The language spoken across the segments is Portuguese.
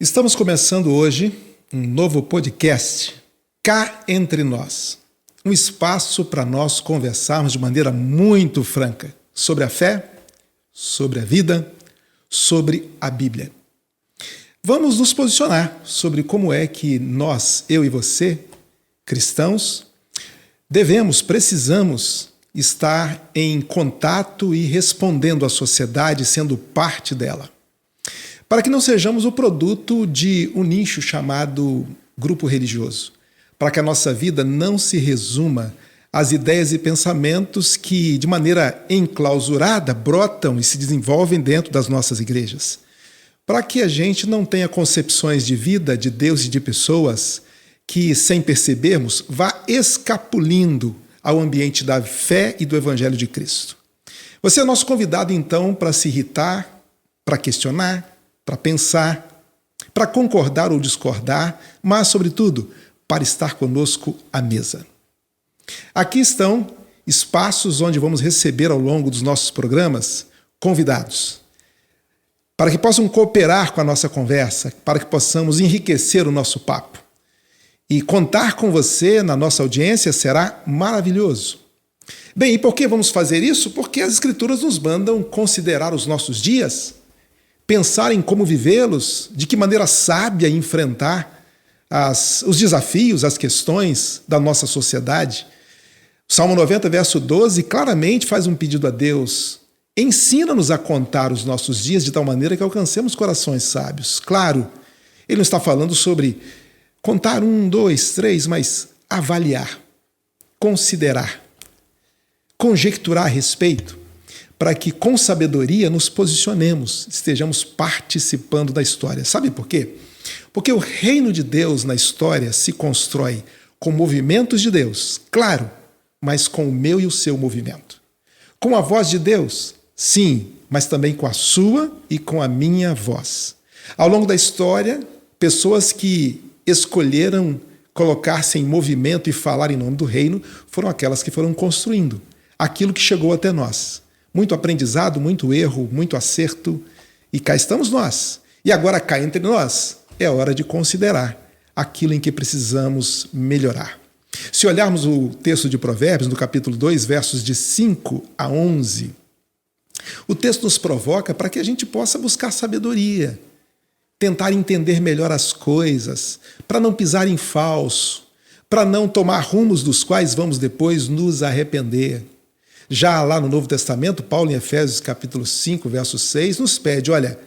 Estamos começando hoje um novo podcast, Cá Entre Nós. Um espaço para nós conversarmos de maneira muito franca sobre a fé, sobre a vida, sobre a Bíblia. Vamos nos posicionar sobre como é que nós, eu e você, cristãos, precisamos estar em contato e respondendo à sociedade, sendo parte dela. Para que não sejamos o produto de um nicho chamado grupo religioso. Para que a nossa vida não se resuma às ideias e pensamentos que, de maneira enclausurada, brotam e se desenvolvem dentro das nossas igrejas. Para que a gente não tenha concepções de vida, de Deus e de pessoas que, sem percebermos, vá escapulindo ao ambiente da fé e do Evangelho de Cristo. Você é nosso convidado, então, para se irritar, para questionar, para pensar, para concordar ou discordar, mas, sobretudo, para estar conosco à mesa. Aqui estão espaços onde vamos receber ao longo dos nossos programas convidados, para que possam cooperar com a nossa conversa, para que possamos enriquecer o nosso papo. E contar com você na nossa audiência será maravilhoso. Bem, e por que vamos fazer isso? Porque as Escrituras nos mandam considerar os nossos dias, pensar em como vivê-los, de que maneira sábia enfrentar os desafios, as questões da nossa sociedade. O Salmo 90, verso 12, claramente faz um pedido a Deus. Ensina-nos a contar os nossos dias de tal maneira que alcancemos corações sábios. Claro, ele não está falando sobre contar 1, 2, 3, mas avaliar, considerar, conjecturar a respeito, para que com sabedoria nos posicionemos, estejamos participando da história. Sabe por quê? Porque o reino de Deus na história se constrói com movimentos de Deus, claro, mas com o meu e o seu movimento. Com a voz de Deus, sim, mas também com a sua e com a minha voz. Ao longo da história, pessoas que escolheram colocar-se em movimento e falar em nome do reino foram aquelas que foram construindo aquilo que chegou até nós. Muito aprendizado, muito erro, muito acerto, e cá estamos nós. E agora cá entre nós, é hora de considerar aquilo em que precisamos melhorar. Se olharmos o texto de Provérbios, no capítulo 2, versos de 5 a 11, o texto nos provoca para que a gente possa buscar sabedoria, tentar entender melhor as coisas, para não pisar em falso, para não tomar rumos dos quais vamos depois nos arrepender. Já lá no Novo Testamento, Paulo, em Efésios capítulo 5, verso 6, nos pede, olha,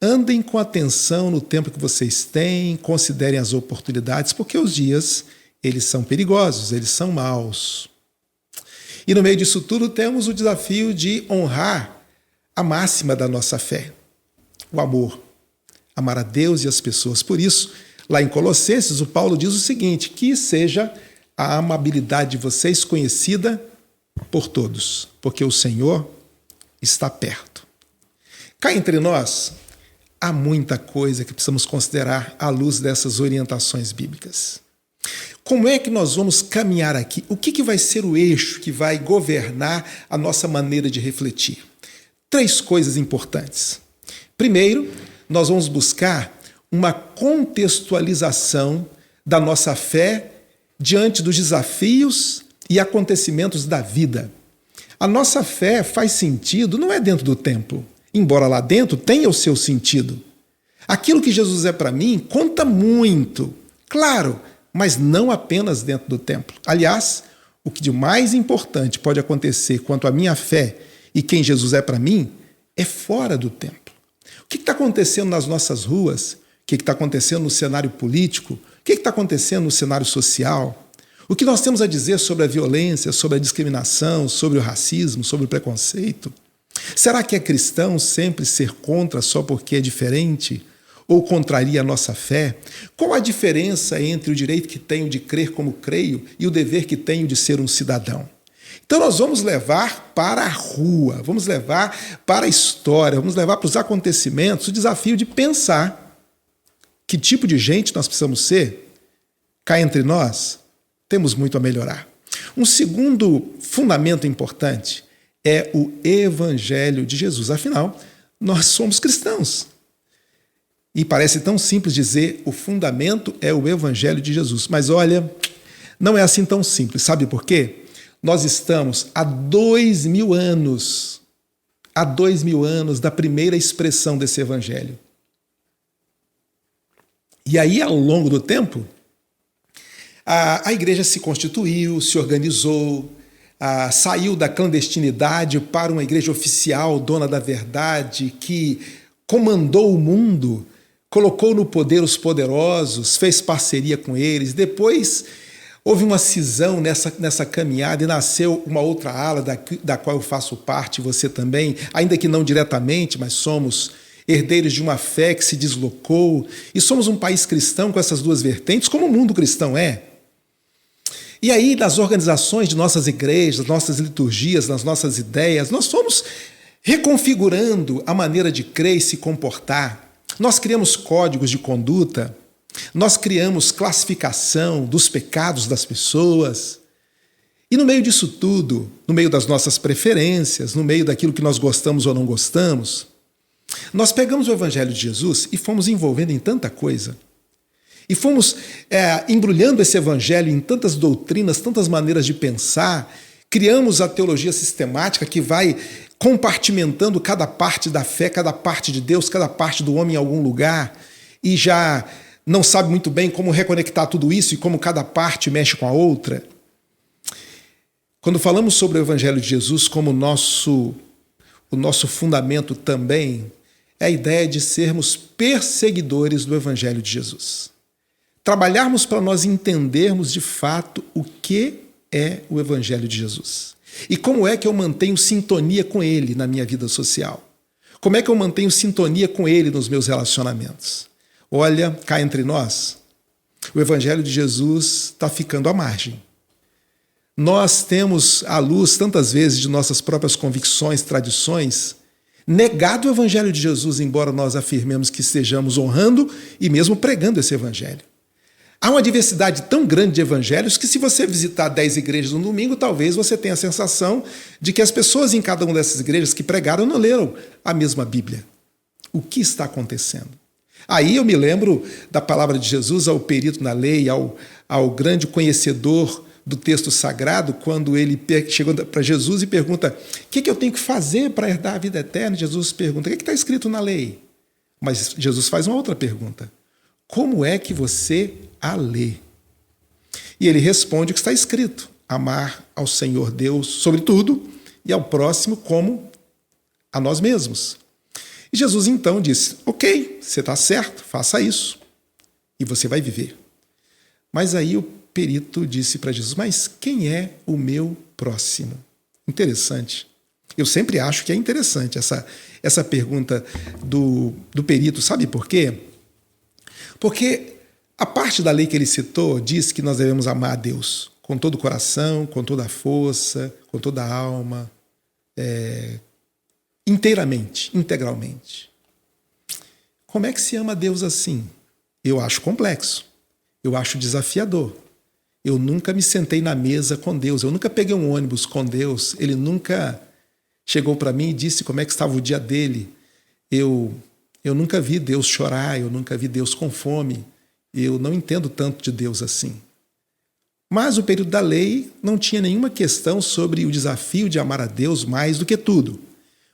andem com atenção no tempo que vocês têm, considerem as oportunidades, porque os dias, eles são perigosos, eles são maus. E no meio disso tudo temos o desafio de honrar a máxima da nossa fé, o amor, amar a Deus e as pessoas. Por isso, lá em Colossenses, o Paulo diz o seguinte, que seja a amabilidade de vocês conhecida por todos, porque o Senhor está perto. Cá entre nós, há muita coisa que precisamos considerar à luz dessas orientações bíblicas. Como é que nós vamos caminhar aqui? O que vai ser o eixo que vai governar a nossa maneira de refletir? 3 coisas importantes. Primeiro, nós vamos buscar uma contextualização da nossa fé diante dos desafios e acontecimentos da vida. A nossa fé faz sentido, não é dentro do templo, embora lá dentro tenha o seu sentido. Aquilo que Jesus é para mim conta muito, claro, mas não apenas dentro do templo. Aliás, o que de mais importante pode acontecer quanto à minha fé e quem Jesus é para mim é fora do templo. O que está acontecendo nas nossas ruas? O que está acontecendo no cenário político? O que está acontecendo no cenário social? O que nós temos a dizer sobre a violência, sobre a discriminação, sobre o racismo, sobre o preconceito? Será que é cristão sempre ser contra só porque é diferente? Ou contraria a nossa fé? Qual a diferença entre o direito que tenho de crer como creio e o dever que tenho de ser um cidadão? Então nós vamos levar para a rua, vamos levar para a história, vamos levar para os acontecimentos o desafio de pensar que tipo de gente nós precisamos ser. Cá entre nós, temos muito a melhorar. Um segundo fundamento importante é o Evangelho de Jesus. Afinal, nós somos cristãos. E parece tão simples dizer, o fundamento é o Evangelho de Jesus. Mas olha, não é assim tão simples. Sabe por quê? Nós estamos há 2000 anos, da primeira expressão desse Evangelho. E aí, ao longo do tempo, a igreja se constituiu, se organizou, saiu da clandestinidade para uma igreja oficial, dona da verdade, que comandou o mundo, colocou no poder os poderosos, fez parceria com eles. Depois houve uma cisão nessa caminhada e nasceu uma outra ala da qual eu faço parte, você também, ainda que não diretamente, mas somos herdeiros de uma fé que se deslocou, e somos um país cristão com essas duas vertentes, como o mundo cristão é. E aí, nas organizações de nossas igrejas, nossas liturgias, nas nossas ideias, nós fomos reconfigurando a maneira de crer e se comportar. Nós criamos códigos de conduta, nós criamos classificação dos pecados das pessoas. E no meio disso tudo, no meio das nossas preferências, no meio daquilo que nós gostamos ou não gostamos, nós pegamos o Evangelho de Jesus e fomos envolvendo em tanta coisa. E fomos embrulhando esse Evangelho em tantas doutrinas, tantas maneiras de pensar. Criamos a teologia sistemática que vai compartimentando cada parte da fé, cada parte de Deus, cada parte do homem em algum lugar, e já não sabe muito bem como reconectar tudo isso e como cada parte mexe com a outra. Quando falamos sobre o Evangelho de Jesus como o nosso fundamento também, é a ideia de sermos perseguidores do Evangelho de Jesus. Trabalharmos para nós entendermos de fato o que é o Evangelho de Jesus. E como é que eu mantenho sintonia com ele na minha vida social? Como é que eu mantenho sintonia com ele nos meus relacionamentos? Olha, cá entre nós, o Evangelho de Jesus está ficando à margem. Nós temos, à luz, tantas vezes, de nossas próprias convicções, tradições, negado o Evangelho de Jesus, embora nós afirmemos que estejamos honrando e mesmo pregando esse Evangelho. Há uma diversidade tão grande de evangelhos que, se você visitar 10 igrejas no domingo, talvez você tenha a sensação de que as pessoas em cada uma dessas igrejas que pregaram não leram a mesma Bíblia. O que está acontecendo? Aí eu me lembro da palavra de Jesus ao perito na lei, ao grande conhecedor do texto sagrado, quando ele chegou para Jesus e pergunta: o que eu tenho que fazer para herdar a vida eterna? Jesus pergunta: o que está escrito na lei? Mas Jesus faz uma outra pergunta: como é que você a lê? E ele responde o que está escrito: amar ao Senhor Deus sobre tudo e ao próximo como a nós mesmos. E Jesus então disse: ok, você está certo, faça isso e você vai viver. Mas aí o perito disse para Jesus: mas quem é o meu próximo? Interessante. Eu sempre acho que é interessante essa pergunta do perito. Sabe por quê? Porque a parte da lei que ele citou diz que nós devemos amar a Deus com todo o coração, com toda a força, com toda a alma, inteiramente, integralmente. Como é que se ama a Deus assim? Eu acho complexo, eu acho desafiador. Eu nunca me sentei na mesa com Deus, eu nunca peguei um ônibus com Deus, ele nunca chegou para mim e disse como é que estava o dia dele. Eu nunca vi Deus chorar, eu nunca vi Deus com fome. Eu não entendo tanto de Deus assim. Mas o período da lei não tinha nenhuma questão sobre o desafio de amar a Deus mais do que tudo.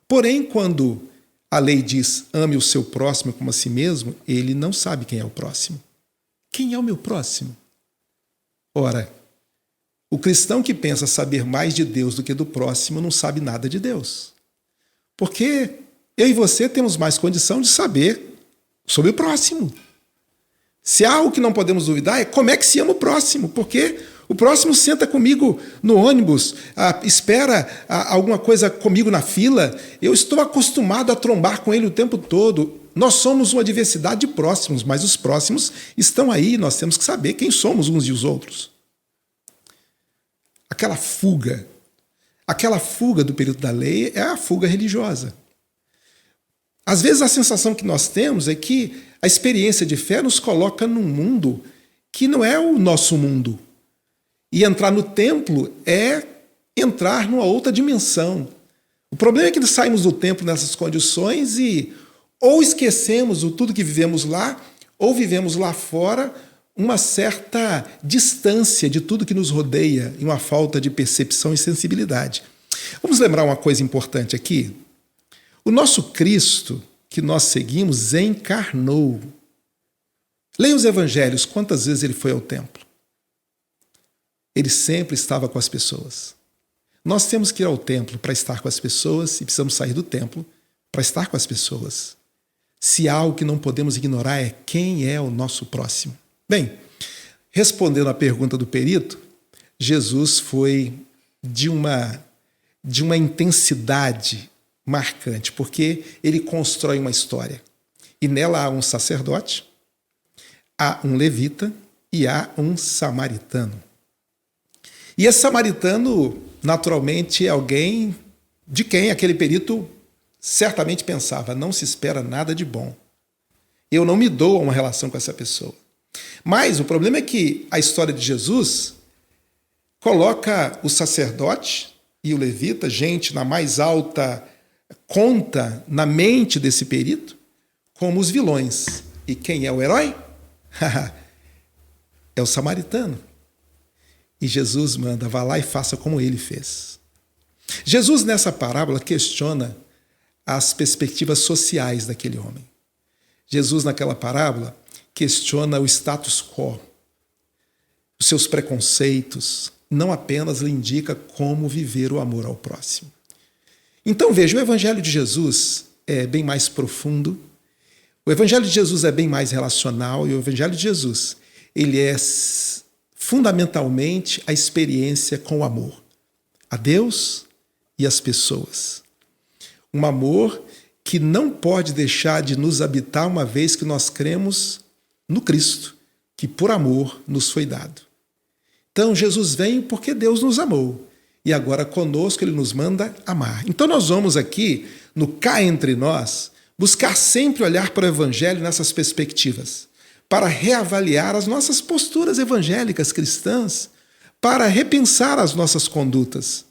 Porém, quando a lei diz ame o seu próximo como a si mesmo, ele não sabe quem é o próximo. Quem é o meu próximo? Ora, o cristão que pensa saber mais de Deus do que do próximo não sabe nada de Deus. Porque eu e você temos mais condição de saber sobre o próximo. Se há algo que não podemos duvidar é como é que se ama o próximo, porque o próximo senta comigo no ônibus, espera alguma coisa comigo na fila, eu estou acostumado a trombar com ele o tempo todo. Nós somos uma diversidade de próximos, mas os próximos estão aí, nós temos que saber quem somos uns e os outros. Aquela fuga do período da lei é a fuga religiosa. Às vezes a sensação que nós temos é que a experiência de fé nos coloca num mundo que não é o nosso mundo. E entrar no templo é entrar numa outra dimensão. O problema é que nós saímos do templo nessas condições e ou esquecemos o tudo que vivemos lá, ou vivemos lá fora uma certa distância de tudo que nos rodeia e uma falta de percepção e sensibilidade. Vamos lembrar uma coisa importante aqui? O nosso Cristo, que nós seguimos, encarnou. Leia os evangelhos, quantas vezes ele foi ao templo? Ele sempre estava com as pessoas. Nós temos que ir ao templo para estar com as pessoas e precisamos sair do templo para estar com as pessoas. Se há algo que não podemos ignorar é quem é o nosso próximo. Bem, respondendo à pergunta do perito, Jesus foi de uma intensidade marcante, porque ele constrói uma história. E nela há um sacerdote, há um levita e há um samaritano. E esse samaritano, naturalmente, é alguém de quem aquele perito certamente pensava: não se espera nada de bom. Eu não me dou a uma relação com essa pessoa. Mas o problema é que a história de Jesus coloca o sacerdote e o levita, gente na mais alta conta na mente desse perito, como os vilões. E quem é o herói? É o samaritano. E Jesus manda: vá lá e faça como ele fez. Jesus, nessa parábola, questiona as perspectivas sociais daquele homem. Jesus, naquela parábola, questiona o status quo, os seus preconceitos, não apenas lhe indica como viver o amor ao próximo. Então, veja, o Evangelho de Jesus é bem mais profundo, o Evangelho de Jesus é bem mais relacional, e o Evangelho de Jesus, ele é fundamentalmente a experiência com o amor, a Deus e as pessoas. Um amor que não pode deixar de nos habitar, uma vez que nós cremos no Cristo, que por amor nos foi dado. Então, Jesus vem porque Deus nos amou. E agora conosco ele nos manda amar. Então nós vamos aqui, no Cá Entre Nós, buscar sempre olhar para o Evangelho nessas perspectivas, para reavaliar as nossas posturas evangélicas cristãs, para repensar as nossas condutas.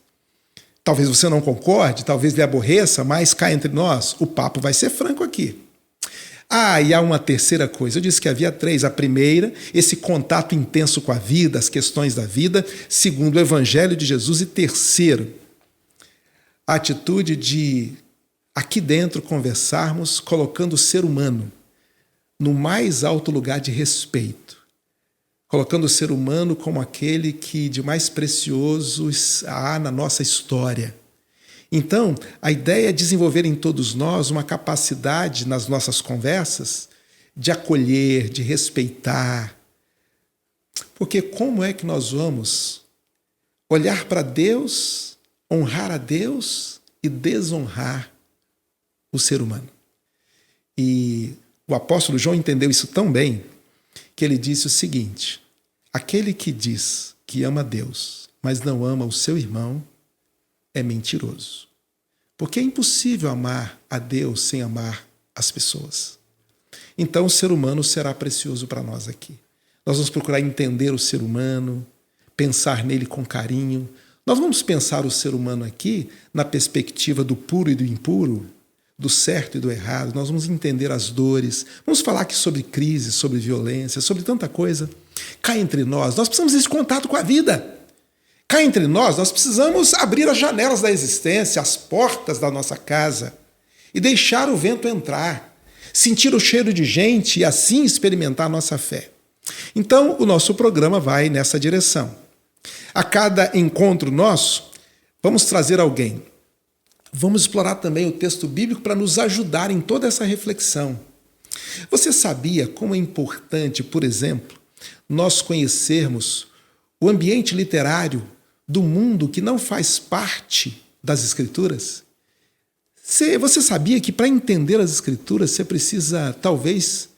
Talvez você não concorde, talvez lhe aborreça, mas cá entre nós, o papo vai ser franco aqui. E há uma terceira coisa. Eu disse que havia três. A primeira, esse contato intenso com a vida, as questões da vida. Segundo, o Evangelho de Jesus. E terceiro, a atitude de, aqui dentro, conversarmos, colocando o ser humano no mais alto lugar de respeito. Colocando o ser humano como aquele que de mais precioso há na nossa história. Então, a ideia é desenvolver em todos nós uma capacidade nas nossas conversas de acolher, de respeitar. Porque como é que nós vamos olhar para Deus, honrar a Deus e desonrar o ser humano? E o apóstolo João entendeu isso tão bem que ele disse o seguinte: aquele que diz que ama a Deus, mas não ama o seu irmão, é mentiroso. Porque é impossível amar a Deus sem amar as pessoas. Então o ser humano será precioso para nós aqui. Nós vamos procurar entender o ser humano, pensar nele com carinho. Nós vamos pensar o ser humano aqui na perspectiva do puro e do impuro, do certo e do errado. Nós vamos entender as dores. Vamos falar aqui sobre crise, sobre violência, sobre tanta coisa. Cá entre nós precisamos desse contato com a vida. Cá entre nós precisamos abrir as janelas da existência, as portas da nossa casa e deixar o vento entrar, sentir o cheiro de gente e assim experimentar a nossa fé. Então, o nosso programa vai nessa direção. A cada encontro nosso, vamos trazer alguém. Vamos explorar também o texto bíblico para nos ajudar em toda essa reflexão. Você sabia como é importante, por exemplo, nós conhecermos o ambiente literário do mundo que não faz parte das Escrituras? Você sabia que para entender as Escrituras você precisa, talvez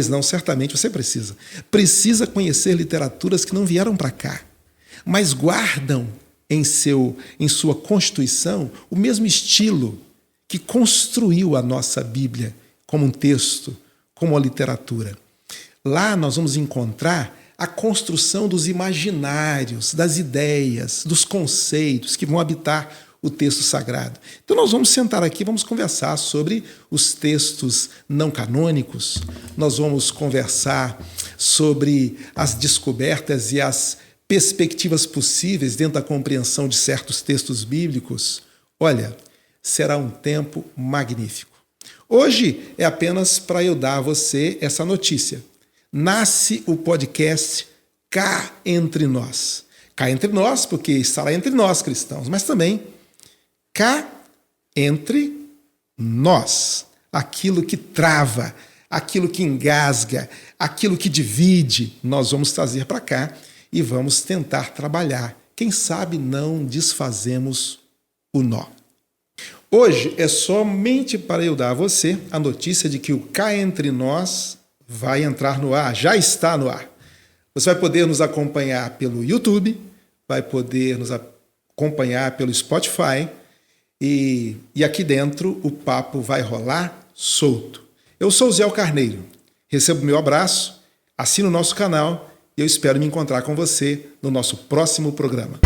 não, certamente você precisa conhecer literaturas que não vieram para cá, mas guardam em sua constituição o mesmo estilo que construiu a nossa Bíblia como um texto, como uma literatura. Lá nós vamos encontrar a construção dos imaginários, das ideias, dos conceitos que vão habitar o texto sagrado. Então nós vamos sentar aqui, vamos conversar sobre os textos não canônicos, nós vamos conversar sobre as descobertas e as perspectivas possíveis dentro da compreensão de certos textos bíblicos. Olha, será um tempo magnífico. Hoje é apenas para eu dar a você essa notícia. Nasce o podcast Cá Entre Nós. Cá entre nós, porque estará entre nós cristãos, mas também cá entre nós. Aquilo que trava, aquilo que engasga, aquilo que divide, nós vamos trazer para cá e vamos tentar trabalhar. Quem sabe não desfazemos o nó. Hoje é somente para eu dar a você a notícia de que o Cá Entre Nós vai entrar no ar, já está no ar. Você vai poder nos acompanhar pelo YouTube, vai poder nos acompanhar pelo Spotify e aqui dentro o papo vai rolar solto. Eu sou o Zé Carneiro, recebo meu abraço, assina o nosso canal e eu espero me encontrar com você no nosso próximo programa.